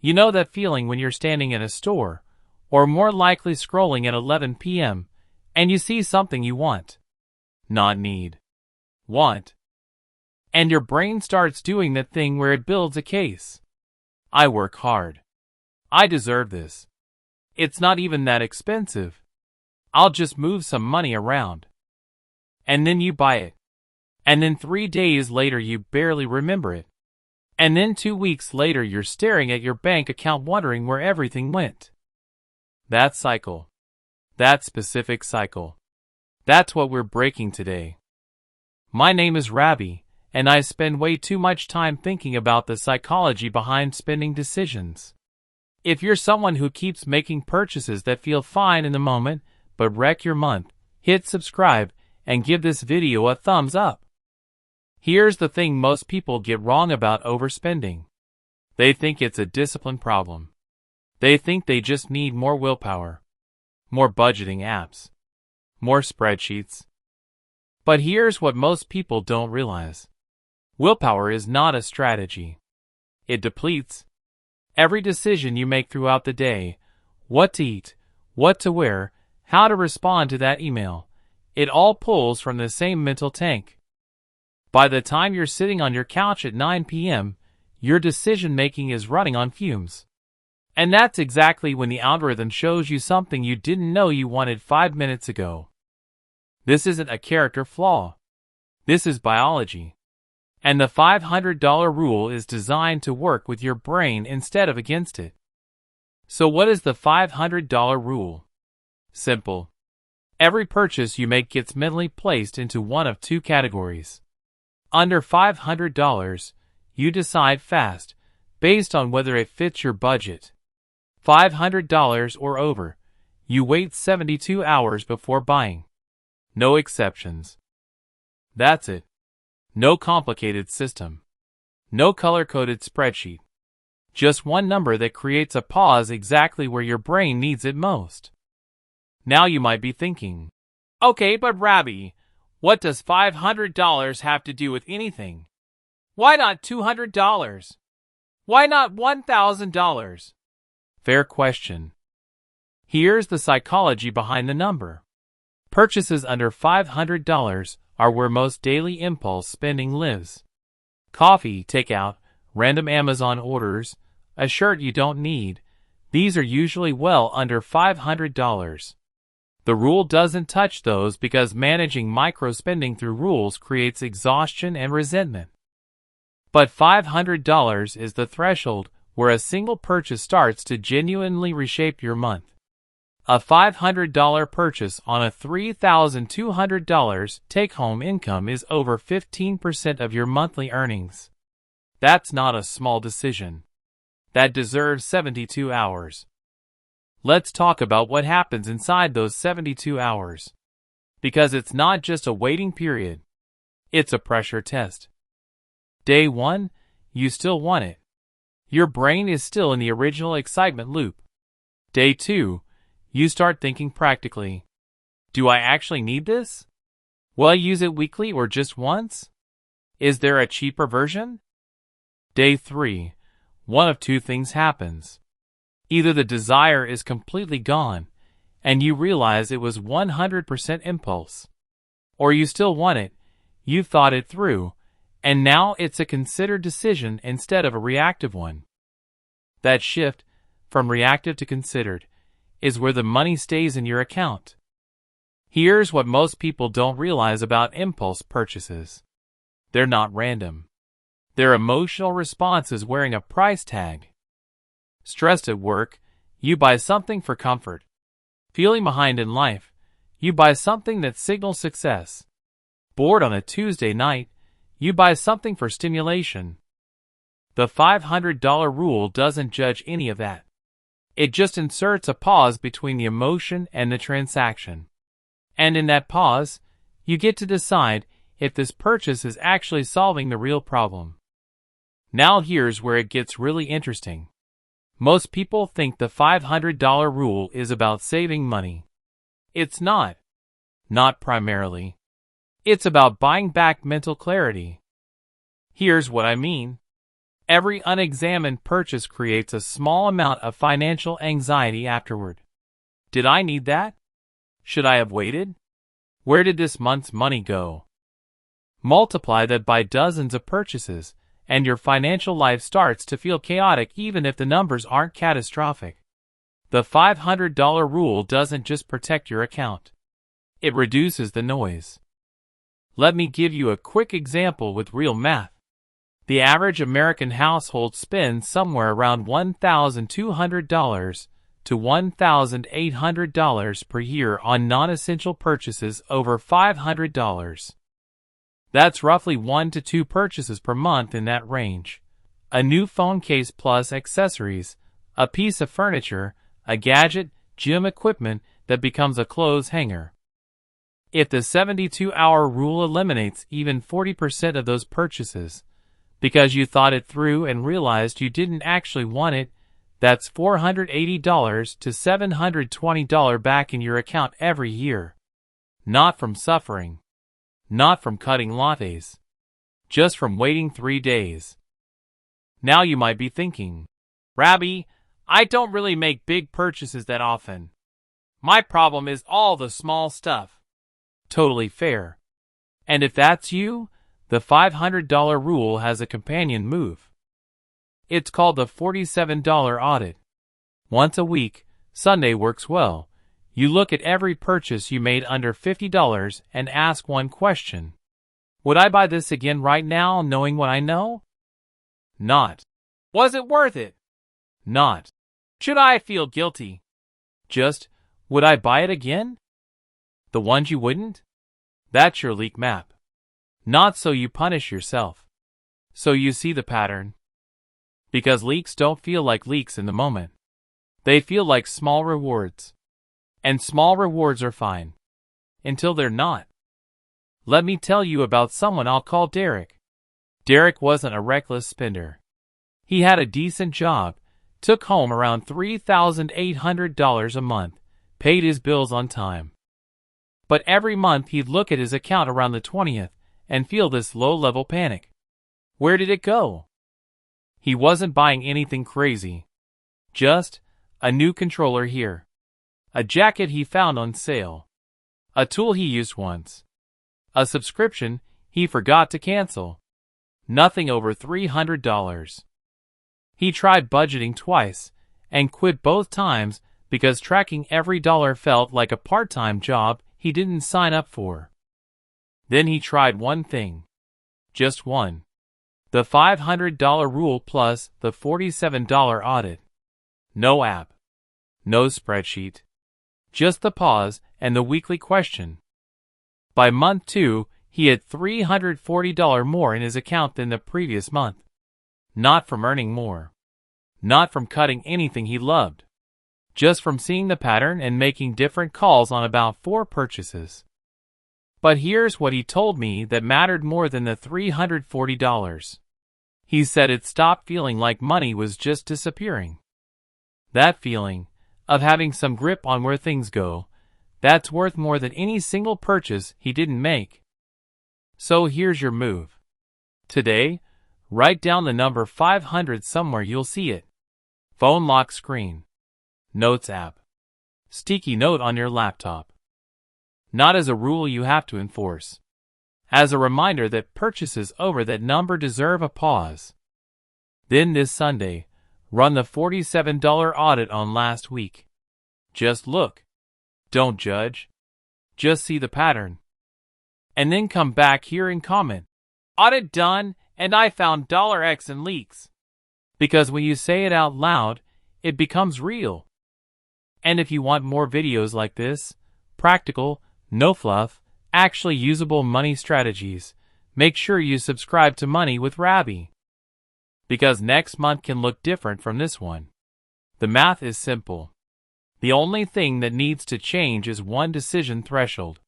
You know that feeling when you're standing in a store, or more likely scrolling at 11 p.m., and you see something you want. Not need. Want. And your brain starts doing that thing where it builds a case. I work hard. I deserve this. It's not even that expensive. I'll just move some money around. And then you buy it. And then 3 days later you barely remember it. And then 2 weeks later you're staring at your bank account wondering where everything went. That cycle. That specific cycle. That's what we're breaking today. My name is Rabby, and I spend way too much time thinking about the psychology behind spending decisions. If you're someone who keeps making purchases that feel fine in the moment, but wreck your month, hit subscribe and give this video a thumbs up. Here's the thing most people get wrong about overspending. They think it's a discipline problem. They think they just need more willpower, more budgeting apps, more spreadsheets. But here's what most people don't realize. Willpower is not a strategy. It depletes. Every decision you make throughout the day, what to eat, what to wear, how to respond to that email, it all pulls from the same mental tank. By the time you're sitting on your couch at 9 p.m., your decision-making is running on fumes. And that's exactly when the algorithm shows you something you didn't know you wanted 5 minutes ago. This isn't a character flaw. This is biology. And the $500 rule is designed to work with your brain instead of against it. So what is the $500 rule? Simple. Every purchase you make gets mentally placed into one of two categories. Under $500, you decide fast, based on whether it fits your budget. $500 or over, you wait 72 hours before buying. No exceptions. That's it. No complicated system. No color-coded spreadsheet. Just one number that creates a pause exactly where your brain needs it most. Now you might be thinking, okay, but Rabby, what does $500 have to do with anything? Why not $200? Why not $1,000? Fair question. Here's the psychology behind the number. Purchases under $500 are where most daily impulse spending lives. Coffee, takeout, random Amazon orders, a shirt you don't need, these are usually well under $500. The rule doesn't touch those because managing micro-spending through rules creates exhaustion and resentment. But $500 is the threshold where a single purchase starts to genuinely reshape your month. A $500 purchase on a $3,200 take-home income is over 15% of your monthly earnings. That's not a small decision. That deserves 72 hours. Let's talk about what happens inside those 72 hours. Because it's not just a waiting period. It's a pressure test. Day 1, you still want it. Your brain is still in the original excitement loop. Day 2, you start thinking practically. Do I actually need this? Will I use it weekly or just once? Is there a cheaper version? Day 3, one of two things happens. Either the desire is completely gone, and you realize it was 100% impulse. Or you still want it, you've thought it through, and now it's a considered decision instead of a reactive one. That shift, from reactive to considered, is where the money stays in your account. Here's what most people don't realize about impulse purchases. They're not random. They're emotional responses wearing a price tag. Stressed at work, you buy something for comfort. Feeling behind in life, you buy something that signals success. Bored on a Tuesday night, you buy something for stimulation. The $500 rule doesn't judge any of that. It just inserts a pause between the emotion and the transaction. And in that pause, you get to decide if this purchase is actually solving the real problem. Now here's where it gets really interesting. Most people think the $500 rule is about saving money. It's not. Not primarily. It's about buying back mental clarity. Here's what I mean. Every unexamined purchase creates a small amount of financial anxiety afterward. Did I need that? Should I have waited? Where did this month's money go? Multiply that by dozens of purchases, and your financial life starts to feel chaotic even if the numbers aren't catastrophic. The $500 rule doesn't just protect your account. It reduces the noise. Let me give you a quick example with real math. The average American household spends somewhere around $1,200 to $1,800 per year on non-essential purchases over $500. That's roughly 1 to 2 purchases per month in that range. A new phone case plus accessories, a piece of furniture, a gadget, gym equipment that becomes a clothes hanger. If the 72-hour rule eliminates even 40% of those purchases, because you thought it through and realized you didn't actually want it, that's $480 to $720 back in your account every year. Not from suffering. Not from cutting lattes. Just from waiting 3 days. Now you might be thinking, Rabby, I don't really make big purchases that often. My problem is all the small stuff. Totally fair. And if that's you, the $500 rule has a companion move. It's called the $47 audit. Once a week, Sunday works well. You look at every purchase you made under $50 and ask one question. Would I buy this again right now knowing what I know? Not. Was it worth it? Not. Should I feel guilty? Just, would I buy it again? The ones you wouldn't? That's your leak map. Not so you punish yourself. So you see the pattern. Because leaks don't feel like leaks in the moment. They feel like small rewards. And small rewards are fine. Until they're not. Let me tell you about someone I'll call Derek. Derek wasn't a reckless spender. He had a decent job, took home around $3,800 a month, paid his bills on time. But every month he'd look at his account around the 20th and feel this low-level panic. Where did it go? He wasn't buying anything crazy. Just a new controller here. A jacket he found on sale. A tool he used once. A subscription he forgot to cancel. Nothing over $300. He tried budgeting twice and quit both times because tracking every dollar felt like a part-time job he didn't sign up for. Then he tried one thing. Just one. The $500 rule plus the $47 audit. No app. No spreadsheet. Just the pause and the weekly question. By month 2, he had $340 more in his account than the previous month. Not from earning more. Not from cutting anything he loved. Just from seeing the pattern and making different calls on about 4 purchases. But here's what he told me that mattered more than the $340. He said it stopped feeling like money was just disappearing. That feeling, of having some grip on where things go, that's worth more than any single purchase he didn't make. So here's your move. Today, write down the number 500 somewhere you'll see it. Phone lock screen. Notes app. Sticky note on your laptop. Not as a rule you have to enforce. As a reminder that purchases over that number deserve a pause. Then this Sunday, run the $47 audit on last week. Just look. Don't judge. Just see the pattern. And then come back here and comment. Audit done, and I found $X in leaks. Because when you say it out loud, it becomes real. And if you want more videos like this, practical, no fluff, actually usable money strategies, make sure you subscribe to Money with Rabby. Because next month can look different from this one. The math is simple. The only thing that needs to change is one decision threshold.